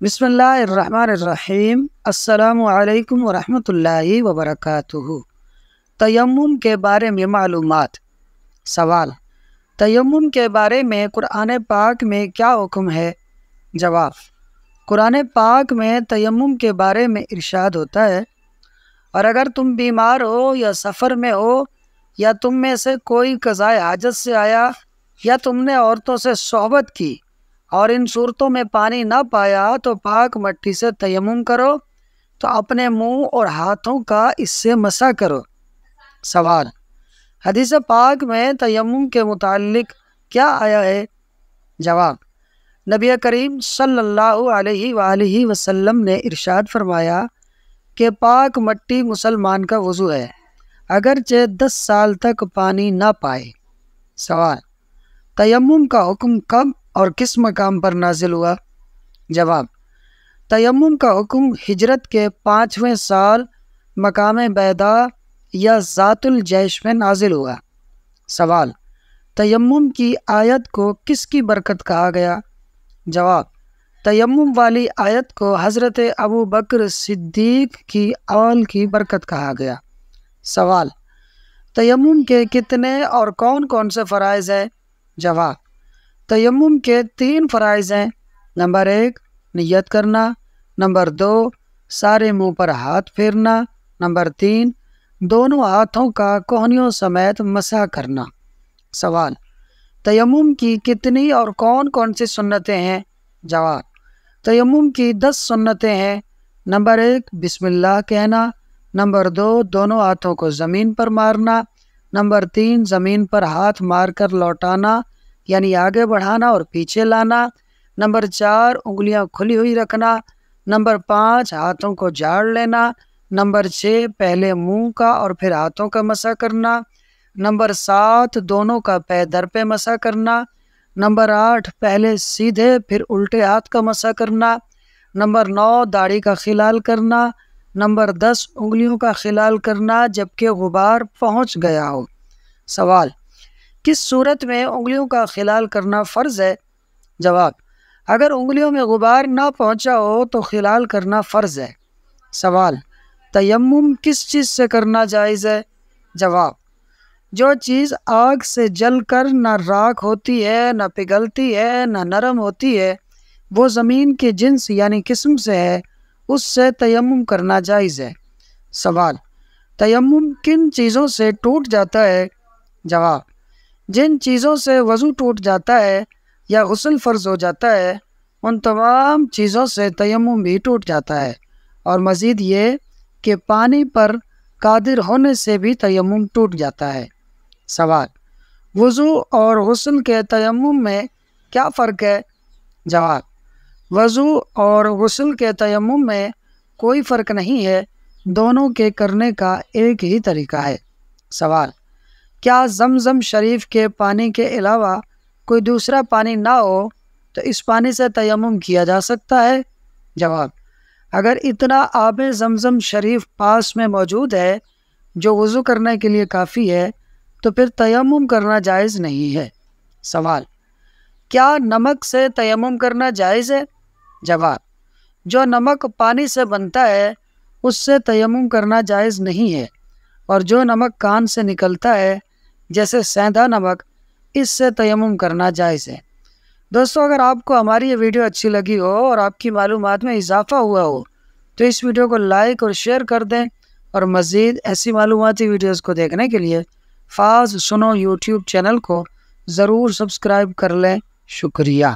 بسم اللہ الرحمن الرحیم۔ السلام علیکم ورحمۃ اللہ وبرکاتہ۔ تیمم کے بارے میں معلومات۔ سوال: تیمم کے بارے میں قرآن پاک میں کیا حکم ہے؟ جواب: قرآن پاک میں تیمم کے بارے میں ارشاد ہوتا ہے، اور اگر تم بیمار ہو یا سفر میں ہو یا تم میں سے کوئی قضائے حاجت سے آیا یا تم نے عورتوں سے صحبت کی اور ان صورتوں میں پانی نہ پایا تو پاک مٹی سے تیمم کرو، تو اپنے منہ اور ہاتھوں کا اس سے مسح کرو۔ سوال: حدیث پاک میں تیمم کے متعلق کیا آیا ہے؟ جواب: نبی کریم صلی اللہ علیہ وآلہ وسلم نے ارشاد فرمایا کہ پاک مٹی مسلمان کا وضو ہے، اگرچہ 10 سال تک پانی نہ پائے۔ سوال: تیمم کا حکم کب اور کس مقام پر نازل ہوا؟ جواب: تیمم کا حکم ہجرت کے 5ویں سال مقام بیدا یا ذات الجیش میں نازل ہوا۔ سوال: تیمم کی آیت کو کس کی برکت کہا گیا؟ جواب: تیمم والی آیت کو حضرت ابو بکر صدیق کی آل کی برکت کہا گیا۔ سوال: تیمم کے کتنے اور کون کون سے فرائض ہیں؟ جواب: تیمم کے 3 فرائض ہیں۔ نمبر 1 نیت کرنا، نمبر 2 سارے منہ پر ہاتھ پھیرنا، نمبر 3 دونوں ہاتھوں کا کوہنیوں سمیت مسح کرنا۔ سوال: تیمم کی کتنی اور کون کون سی سنتیں ہیں؟ جواب: تیمم کی 10 سنتیں ہیں۔ نمبر 1 بسم اللہ کہنا، نمبر 2 دونوں ہاتھوں کو زمین پر مارنا، نمبر 3 زمین پر ہاتھ مار کر لوٹانا یعنی آگے بڑھانا اور پیچھے لانا، نمبر 4 انگلیاں کھلی ہوئی رکھنا، نمبر 5 ہاتھوں کو جھاڑ لینا، نمبر 6 پہلے منہ کا اور پھر ہاتھوں کا مسح کرنا، نمبر 7 دونوں کا پے در پہ مسح کرنا، نمبر 8 پہلے سیدھے پھر الٹے ہاتھ کا مسح کرنا، نمبر 9 داڑھی کا خلال کرنا، نمبر 10 انگلیوں کا خلال کرنا جبکہ غبار پہنچ گیا ہو۔ سوال: کس صورت میں انگلیوں کا خلال کرنا فرض ہے؟ جواب: اگر انگلیوں میں غبار نہ پہنچا ہو تو خلال کرنا فرض ہے۔ سوال: تیمم کس چیز سے کرنا جائز ہے؟ جواب: جو چیز آگ سے جل کر نہ راکھ ہوتی ہے، نہ پگھلتی ہے، نہ نرم ہوتی ہے، وہ زمین کے جنس یعنی قسم سے ہے، اس سے تیمم کرنا جائز ہے۔ سوال: تیمم کن چیزوں سے ٹوٹ جاتا ہے؟ جواب: جن چیزوں سے وضو ٹوٹ جاتا ہے یا غسل فرض ہو جاتا ہے ان تمام چیزوں سے تیمم بھی ٹوٹ جاتا ہے، اور مزید یہ کہ پانی پر قادر ہونے سے بھی تیمم ٹوٹ جاتا ہے۔ سوال: وضو اور غسل کے تیمم میں کیا فرق ہے؟ جواب: وضو اور غسل کے تیمم میں کوئی فرق نہیں ہے، دونوں کے کرنے کا ایک ہی طریقہ ہے۔ سوال: کیا زمزم شریف کے پانی کے علاوہ کوئی دوسرا پانی نہ ہو تو اس پانی سے تیمم کیا جا سکتا ہے؟ جواب: اگر اتنا آب زمزم شریف پاس میں موجود ہے جو وضو کرنے کے لیے کافی ہے تو پھر تیمم کرنا جائز نہیں ہے۔ سوال: کیا نمک سے تیمم کرنا جائز ہے؟ جواب: جو نمک پانی سے بنتا ہے اس سے تیمم کرنا جائز نہیں ہے، اور جو نمک کان سے نکلتا ہے جیسے سیندا نمک، اس سے تیمم کرنا جائز ہے۔ دوستو، اگر آپ کو ہماری یہ ویڈیو اچھی لگی ہو اور آپ کی معلومات میں اضافہ ہوا ہو تو اس ویڈیو کو لائک اور شیئر کر دیں، اور مزید ایسی معلوماتی ویڈیوز کو دیکھنے کے لیے فاز سنو یوٹیوب چینل کو ضرور سبسکرائب کر لیں۔ شکریہ۔